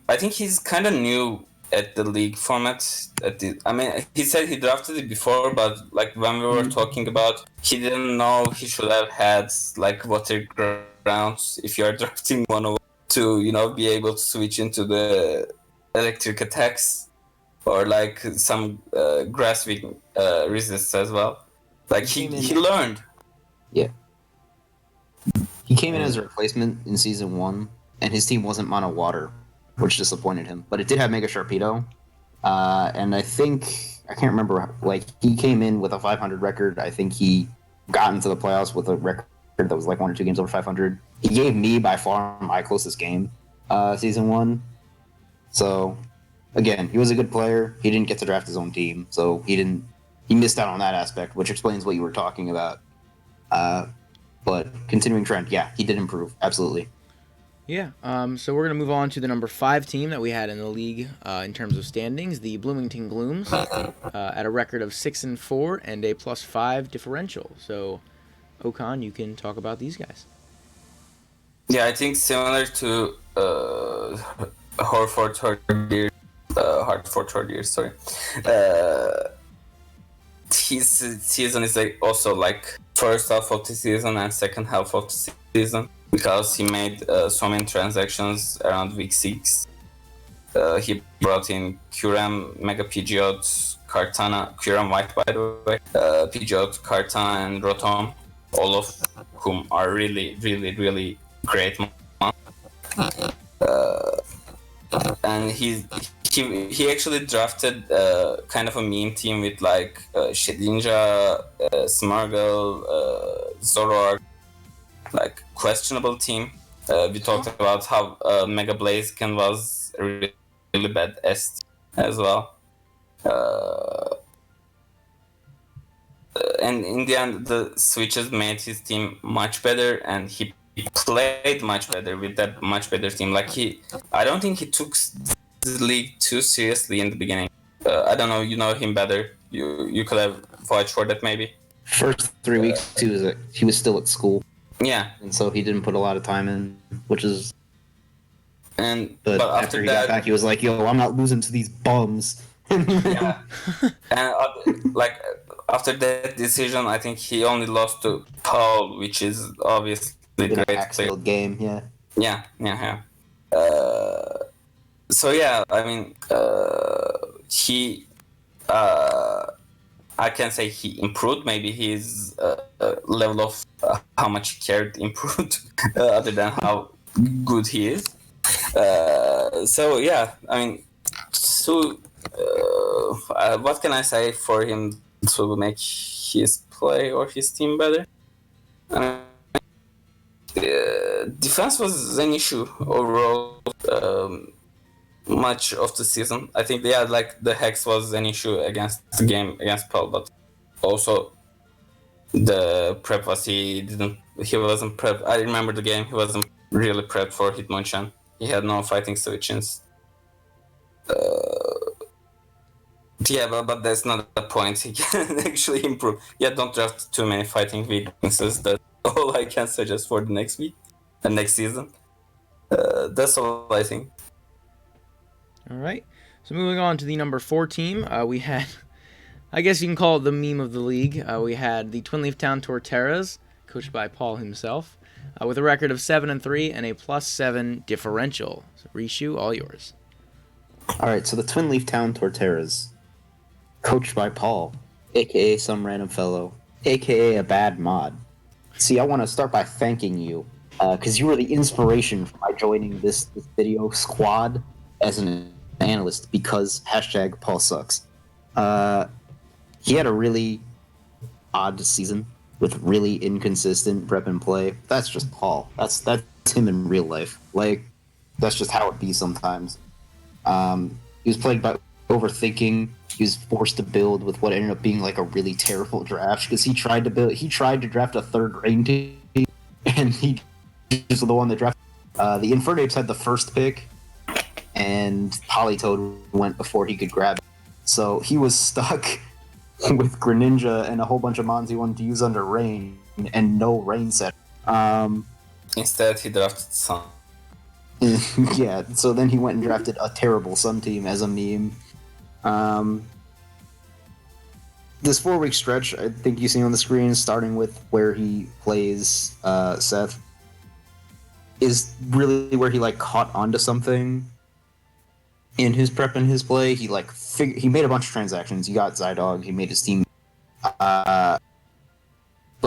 C: I think he's kind of new at the league format. I mean, he said he drafted it before, but like when we were talking about, he didn't know he should have had like water grounds if you are drafting 101 to be able to switch into the electric attacks. Or like some grass resists as well. Like he learned.
B: Yeah. He came in as a replacement in season 1, and his team wasn't mono water, which disappointed him. But it did have Mega Sharpedo, and I can't remember. Like he came in with a 500 record. I think he got into the playoffs with a record that was like 1 or 2 games over 500. He gave me by far my closest game, season 1. So. Again, he was a good player. He didn't get to draft his own team, so he missed out on that aspect, which explains what you were talking about. But continuing trend, yeah, he did improve, absolutely.
A: Yeah. So we're gonna move on to the number 5 team that we had in the league in terms of standings, the Bloomington Glooms, at a record of 6-4 and a +5 differential. So, Okan, you can talk about these guys.
C: Yeah, I think similar to Hartford Druthers, sorry. His season is also like first half of the season and second half of the season because he made so many transactions around week 6. He brought in Kuram, Mega Pidgeot, Kartana, Kuram White by the way, Pidgeot, Kartana, and Rotom, all of whom are really, really, really great. And he actually drafted kind of a meme team with like Shedinja, Smargle, Zoroark, like questionable team. We talked about how Mega Blaziken was a really, really bad S as well. And in the end, the switches made his team much better, and he played much better with that much better team. Like I don't think he took the league too seriously in the beginning. I don't know, you know him better. You could have vouched for that maybe.
B: First 3 weeks he was still at school.
C: Yeah,
B: and so he didn't put a lot of time in, which is. But after he got back, he was like, "Yo, I'm not losing to these bums."
C: Yeah, and like after that decision, I think he only lost to Paul, which is obviously great
B: game.
C: Yeah. So yeah, I mean, he. I can say he improved. Maybe his level of how much he cared improved, other than how good he is. So yeah, I mean, what can I say for him to make his play or his team better? Defense was an issue overall. Much of the season, I think like the Hex was an issue against the game against Paul, but also the prep was he wasn't prepped. I remember the game, he wasn't really prepped for Hitmonchan. He had no fighting switches. Yeah, but that's not the point. He can actually improve. Yeah, don't draft too many fighting weaknesses. That's all I can suggest for the next week and next season. That's all I think.
A: All right. So moving on to the number 4 team, we had, I guess you can call it the meme of the league. We had the Twinleaf Town Torterras, coached by Paul himself, with a record of 7-3 and a +7 differential. So Rishu, all yours.
B: All right. So the Twinleaf Town Torterras, coached by Paul, aka some random fellow, aka a bad mod. See, I want to start by thanking you, because you were the inspiration for my joining this video squad as an analyst, because #Paul sucks. He had a really odd season with really inconsistent prep and play. That's just Paul. That's him in real life. Like, that's just how it be sometimes. He was plagued by overthinking. He was forced to build with what ended up being like a really terrible draft, because he tried to draft a third rain team, and he was the one that drafted. The Infernus had the first pick, and Appolitoed went before he could grab it. So he was stuck with Greninja and a whole bunch of mons he wanted to use under rain and no rain set.
C: Instead, he drafted Sun.
B: Yeah, so then he went and drafted a terrible Sun team as a meme. This 4-week stretch, I think you see on the screen, starting with where he plays Seth, is really where he caught onto something in his prep and his play. He he made a bunch of transactions. He got Zydog. He made his team, but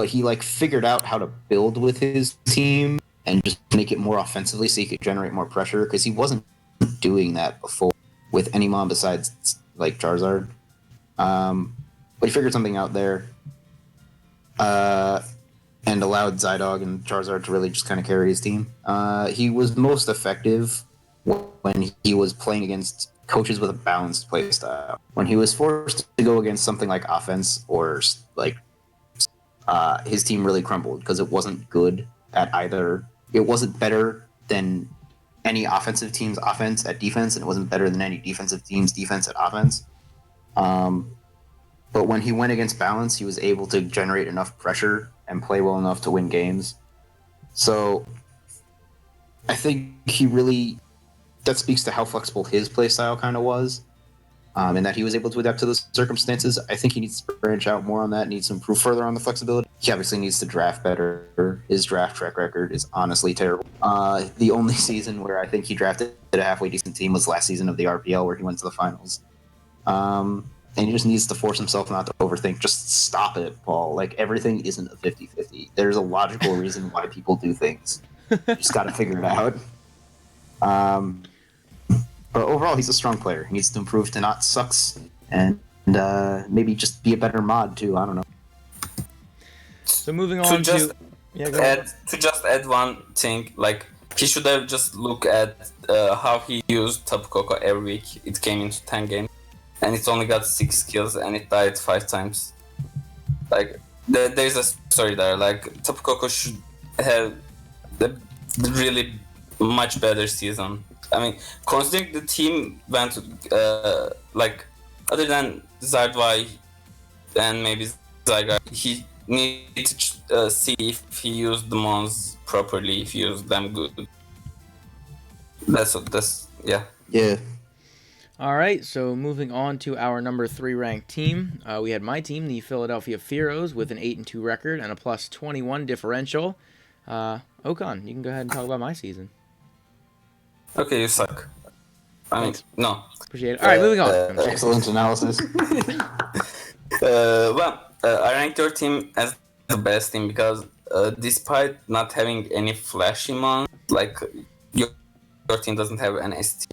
B: he figured out how to build with his team and just make it more offensively so he could generate more pressure, because he wasn't doing that before with any mon besides Charizard. But he figured something out there, and allowed Zydog and Charizard to really just kind of carry his team. He was most effective when he was playing against coaches with a balanced playstyle. When he was forced to go against something like offense or his team really crumbled because it wasn't good at either. It wasn't better than any offensive team's offense at defense, and it wasn't better than any defensive team's defense at offense. But when he went against balance, he was able to generate enough pressure and play well enough to win games. So I think that speaks to how flexible his playstyle kind of was, and that he was able to adapt to those circumstances. I think he needs to branch out more on that, needs to improve further on the flexibility. He obviously needs to draft better. His draft track record is honestly terrible. The only season where I think he drafted a halfway decent team was last season of the RPL, where he went to the finals. And he just needs to force himself not to overthink. Just stop it, Paul. Everything isn't a 50-50. There's a logical reason why people do things. You just got to figure it out. But overall, he's a strong player. He needs to improve to not sucks, and maybe just be a better mod too. I don't know.
A: So moving on to
C: just add one thing, he should have just looked at how he used Tapu Koko every week. It came into 10 games, and it only got 6 kills, and it died 5 times. There's a story there. Tapu Koko should have the really much better season. I mean, considering the team went other than Zardwai and maybe Zygar, he needs to see if he used the mons properly, if he used them good. Yeah.
A: All right, so moving on to our number 3 ranked team. We had my team, the Philadelphia Fearows, with an 8-2 record and a plus 21 differential. Okan, you can go ahead and talk about my season.
C: Okay, you suck. No.
A: Appreciate it. All right, moving on.
B: Excellent analysis.
C: I ranked your team as the best team because despite not having any flashy mons, your team doesn't have an ST.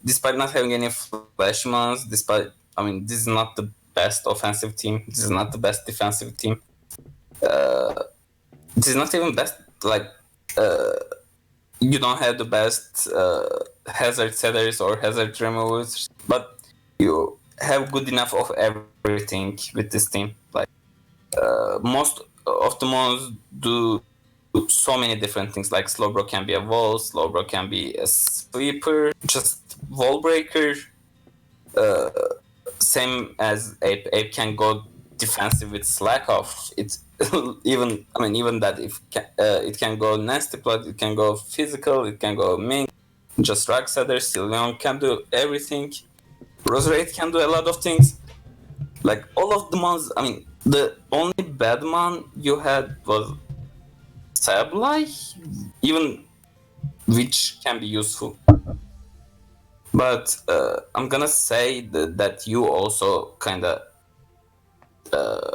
C: Despite not having any flashy mons, this is not the best offensive team. This is not the best defensive team. This is not even best, you don't have the best hazard setters or hazard removers, but you have good enough of everything with this team. Most of the mons do so many different things. Slowbro can be a wall, Slowbro can be a sweeper, just wall breaker. Same as Ape. Ape can go defensive with slack off. It's even that it can go nasty plot, it can go physical, it can go ming. Just Rock Setter, Sylveon can do everything. Roserade can do a lot of things. All of the mons. The only bad mon you had was Sableye, even which can be useful. But I'm gonna say that you also kinda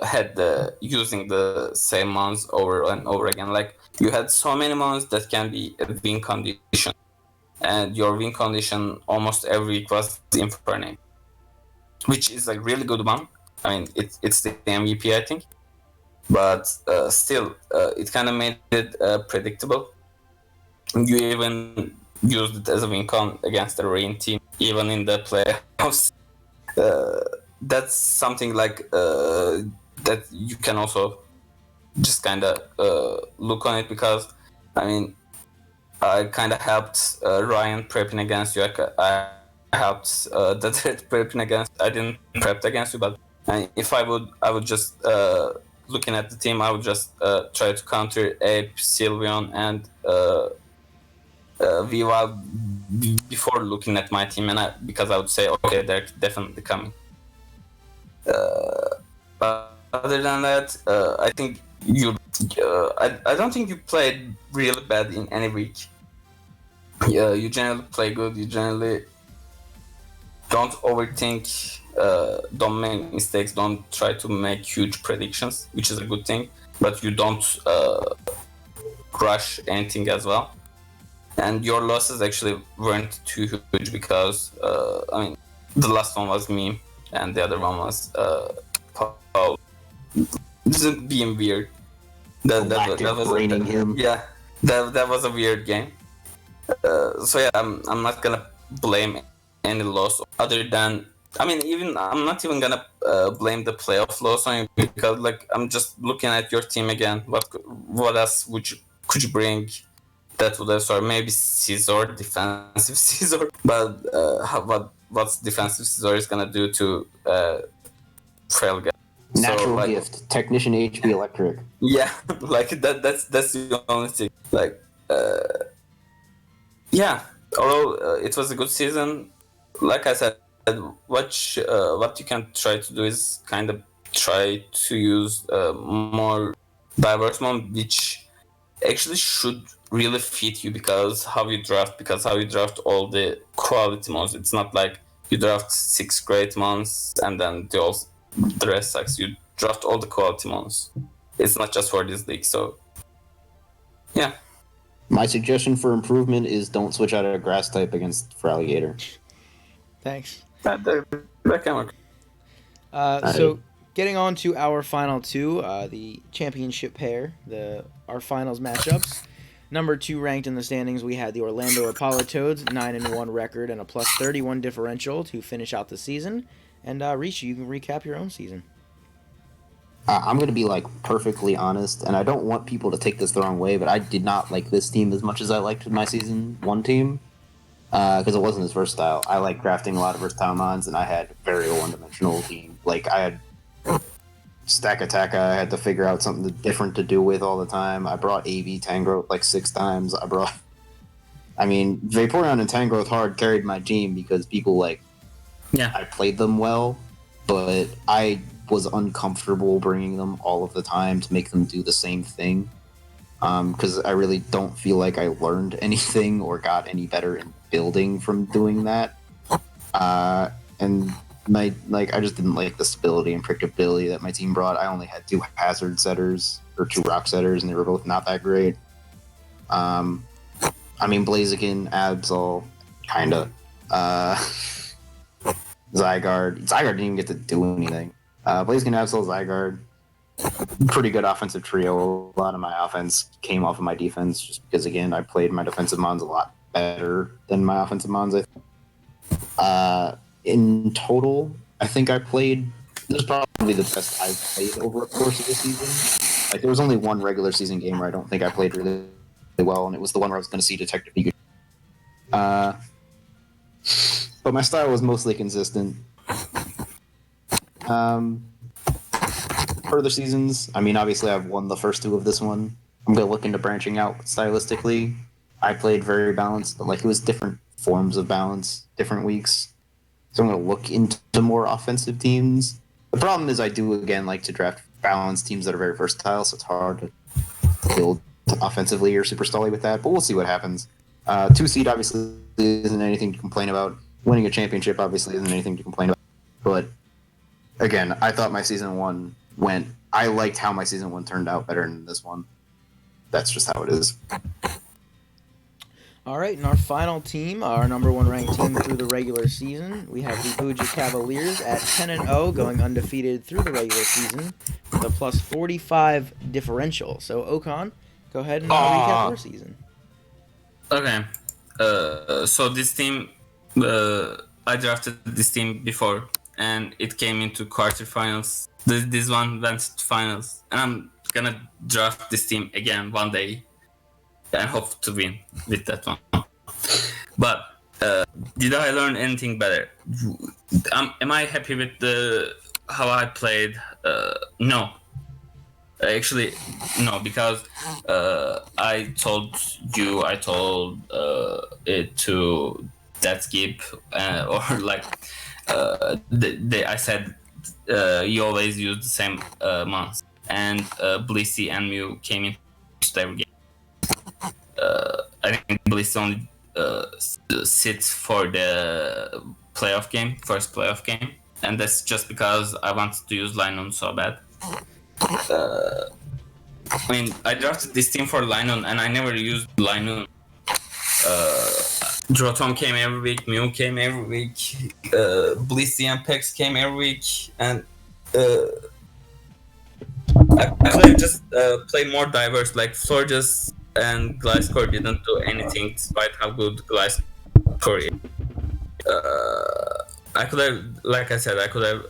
C: had using the same mons over and over again. You had so many mons that can be a win condition, and your win condition almost every week was Infernus, which is really good one. It's the MVP, I think, but still, it kind of made it predictable. You even used it as a win con against the Rain team, even in the playoffs. That's something that you can also just kind of look on it, because I kind of helped Ryan prepping against you. I helped that prepping against. I didn't prep against you, but if I would just looking at the team, I would just try to counter Ape, Sylveon, and Viva before looking at my team, because I would say, okay, they're definitely coming. Other than that, I think you. I don't think you played really bad in any week. Yeah, you generally play good. You generally don't overthink. Don't make mistakes. Don't try to make huge predictions, which is a good thing. But you don't crush anything as well. And your losses actually weren't too huge because I mean, the last one was me, and the other one was Paul. This is being weird. That was
B: raining him.
C: Yeah, that was a weird game. So yeah, I'm not gonna blame any loss other than, I mean, even I'm not even gonna blame the playoff loss on you, because like I'm just looking at your team again. What else could you bring that would have, sorry, maybe Scizor, defensive Scizor, but what's defensive Scizor is gonna do to frail guy?
B: Natural gift, technician HP electric.
C: Yeah, like that's the only thing. Like, yeah. Although it was a good season, like I said, what you can try to do is kind of try to use more diverse one, which actually should really fit you, because how you draft all the quality mons. It's not like you draft 6 great mons and then the rest sucks. You draft all the quality mons. It's not just for this league, so yeah.
B: My suggestion for improvement is don't switch out a grass type against Feraligatr.
A: Thanks.
C: That can work.
A: So getting on to our final two, the championship pair, our finals matchups. Number 2 ranked in the standings, we had the Orlando Appolitoeds, 9-1 record and a plus 31 differential to finish out the season. And Rishi, you can recap your own season.
B: I'm going to be like perfectly honest, and I don't want people to take this the wrong way, but I did not like this team as much as I liked my season 1 team, because it wasn't as versatile. I like drafting a lot of versatile mons, and I had very one-dimensional team. Like, I had Stack Attack, I had to figure out something different to do with all the time. I brought AV Tangrowth like 6 times. Vaporeon and Tangrowth hard carried my team because people I played them well, but I was uncomfortable bringing them all of the time to make them do the same thing, because I really don't feel like I learned anything or got any better in building from doing that. And I just didn't like the stability and predictability that my team brought. I only had 2 hazard setters or 2 rock setters, and they were both not that great. Blaziken, Absol, kinda. Zygarde didn't even get to do anything. Blaziken, Absol, Zygarde, pretty good offensive trio. A lot of my offense came off of my defense, just because, again, I played my defensive mons a lot better than my offensive mons. In total, I think this is probably the best I've played over a course of the season. Like, there was only 1 regular season game where I don't think I played really, really well, and it was the one where I was going to see Detective Pikachu. But my style was mostly consistent. Further seasons, obviously I've won the first 2 of this one. I'm going to look into branching out stylistically. I played very balanced, but it was different forms of balance, different weeks. So I'm going to look into more offensive teams. The problem is I do, again, like to draft balanced teams that are very versatile, so it's hard to build offensively or super stally with that, but we'll see what happens. 2 seed obviously isn't anything to complain about. Winning a championship obviously isn't anything to complain about. But again, I thought my season 1 I liked how my season 1 turned out better than this one. That's just how it is.
A: All right, and our final team, our number 1 ranked team through the regular season, we have the Buca Cavaliers at 10-0, going undefeated through the regular season with a plus 45 differential. So, Okan, go ahead and recap your season.
C: Okay. So this team, I drafted this team before, and it came into quarterfinals. This one went to finals, and I'm gonna draft this team again one day. and hope to win with that one. But did I learn anything better? Am I happy with how I played? No. Actually, no, because I told it to that skip, or like I said, you always use the same months, and Blissey and Mew came in every game. I think Blissey only sits for the first playoff game, and that's just because I wanted to use Linon so bad. I mean, I drafted this team for Linon, and I never used Linon. Drotom came every week, Mew came every week, Blissey and Pex came every week, and I could have just played more diverse. Like Florges and Gliscor didn't do anything despite how good Gliscor is. I could have, like I said, I could have.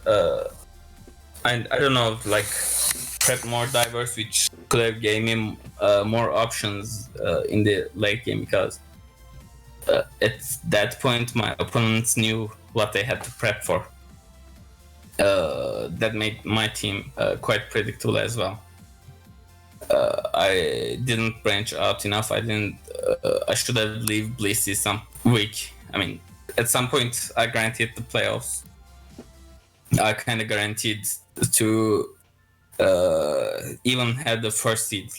C: I don't know, like prep more diverse, which could have gave me more options in the late game, because at that point my opponents knew what they had to prep for. That made my team quite predictable as well. I didn't branch out enough. I should have leave Blissey some week. I mean, at some point I guaranteed the playoffs. I kind of guaranteed to even have the first seed,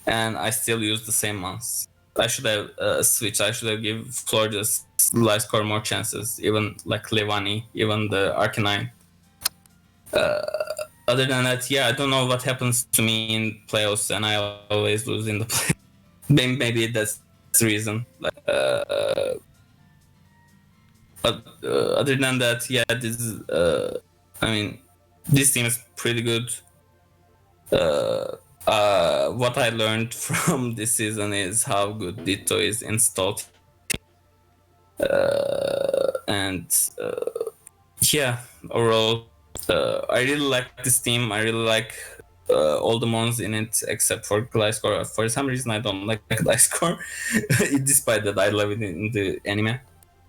C: and I still use the same months. I should have switched. I should have give Florges Gliscor more chances, even like Levani, even the Arcanine. Other than that, yeah, I don't know what happens to me in playoffs, and I always lose in the play. Maybe that's the reason. But other than that, yeah, this is. I mean, this team is pretty good. What I learned from this season is how good Ditto is installed. Yeah, overall, I really like this team. I really like all the mons in it except for Gliscor. For some reason, I don't like Gliscor, despite that I love it in the anime.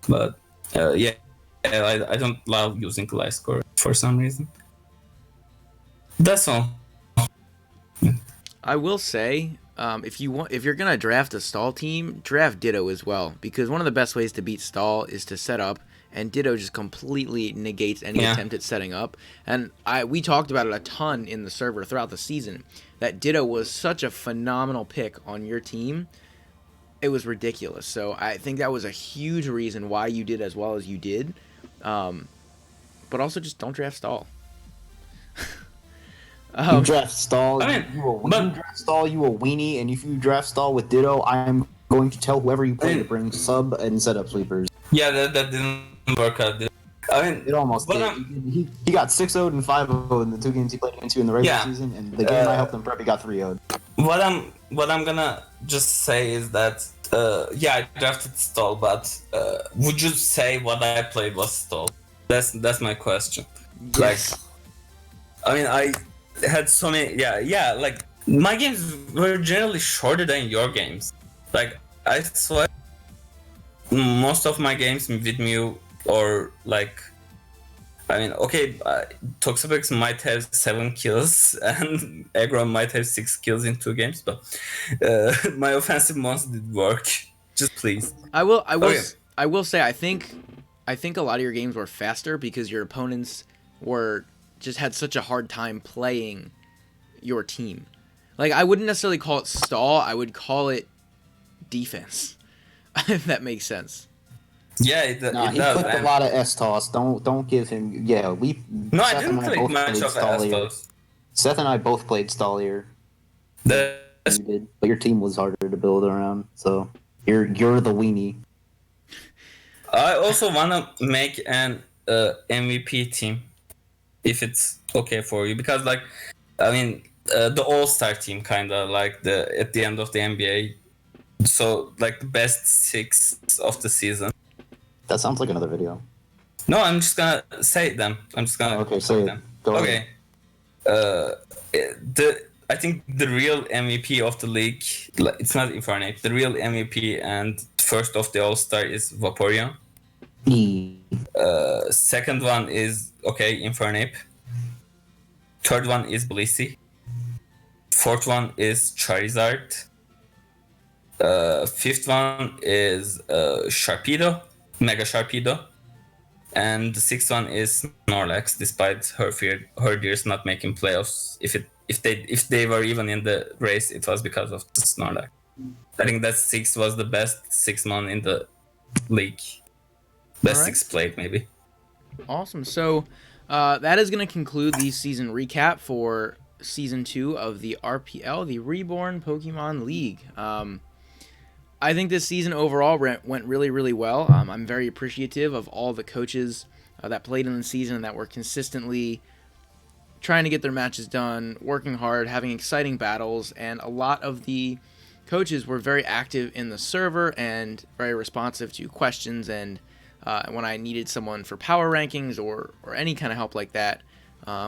C: But yeah, I don't love using Gliscor for some reason. That's all.
A: I will say, if you're gonna draft a stall team, draft Ditto as well, because one of the best ways to beat stall is to set up, and Ditto just completely negates any attempt at setting up. And we talked about it a ton in the server throughout the season, that Ditto was such a phenomenal pick on your team. It was ridiculous. So I think that was a huge reason why you did as well as you did. But also just don't draft stall.
B: You draft stall, you draft stall, you a weenie, and if you draft stall with Ditto, I'm going to tell whoever you play to bring sub and setup sweepers.
C: Yeah, that didn't work out. I mean,
B: it almost did. He got 6-0 and 5-0 in the 2 games he played against you in the regular season, and the game I helped him prep, he got 3-0.
C: What I'm gonna just say is that I drafted stall, but would you say what I played was stall? That's my question.
A: Yes.
C: I mean, I had so many. Yeah. Like my games were generally shorter than your games. Like I swear, most of my games with Mew or like. I mean, okay, Toxapex might have 7 kills and Aggro might have 6 kills in 2 games, but my offensive monster did work. Just please.
A: I will say I think a lot of your games were faster because your opponents just had such a hard time playing your team. Like, I wouldn't necessarily call it stall, I would call it defense. If that makes sense.
C: Yeah, it does.
B: He clicked a lot of S-Toss. Don't give him. Yeah,
C: No, I didn't click much of S-Toss.
B: Seth and I both played Stallier. You did, but your team was harder to build around, so you're the weenie.
C: I also wanna make an MVP team, if it's okay for you, because like, I mean, the All-Star team kinda like at the end of the NBA. So like the best 6 of the season.
B: That sounds like another video.
C: No, I'm just gonna say them. I'm just gonna
B: say
C: them.
B: Go
C: okay.
B: ahead.
C: I I think the real MVP of the league, it's not Infernape. The real MVP and first of the All-Star is Vaporeon. Second one is, Infernape. Third one is Blissey. Fourth one is Charizard. Fifth one is Sharpedo, Mega Sharpedo. And the sixth one is Snorlax, despite her deers not making playoffs. If they were even in the race, it was because of the Snorlax. I think that six was the best 6-man in the league. Best six played, maybe.
A: Awesome. So that is going to conclude the season recap for Season 2 of the RPL, the Reborn Pokemon League. I think this season overall went really, really well. I'm very appreciative of all the coaches that played in the season that were consistently trying to get their matches done, working hard, having exciting battles, and a lot of the coaches were very active in the server and very responsive to questions and when I needed someone for power rankings or any kind of help like that.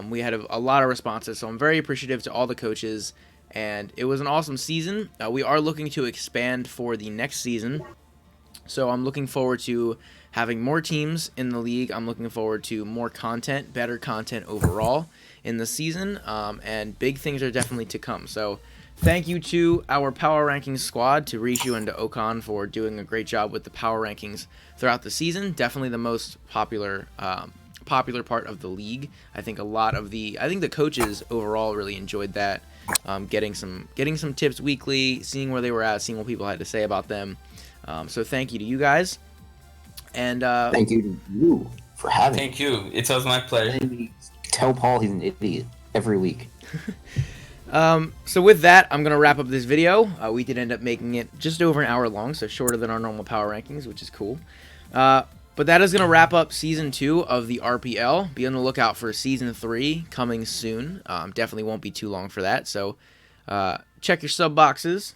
A: We had a lot of responses, so I'm very appreciative to all the coaches, and it was an awesome season. We are looking to expand for the next season, so I'm looking forward to having more teams in the league. I'm looking forward to more content, better content overall in the season, and big things are definitely to come. So thank you to our power rankings squad, to Rishu and to Okan, for doing a great job with the power rankings throughout the season. Definitely the most popular part of the league. I think the coaches overall really enjoyed that. Getting some tips weekly, seeing where they were at, seeing what people had to say about them. So thank you to you guys. And
B: thank you to you for having
C: Thank you. It was my pleasure.
B: Tell Paul he's an idiot every week.
A: So with that, I'm going to wrap up this video. We did end up making it just over an hour long, so shorter than our normal power rankings, which is cool. But that is going to wrap up Season 2 of the RPL. Be on the lookout for Season 3 coming soon. Definitely won't be too long for that, so check your sub boxes.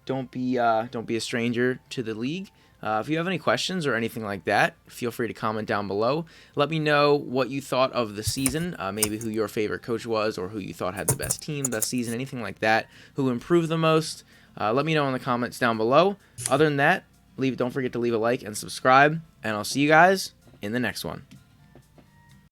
A: Don't be a stranger to the league. If you have any questions or anything like that, feel free to comment down below. Let me know what you thought of the season, maybe who your favorite coach was or who you thought had the best team this season, anything like that, who improved the most. Let me know in the comments down below. Other than that, don't forget to leave a like and subscribe, and I'll see you guys in the next one.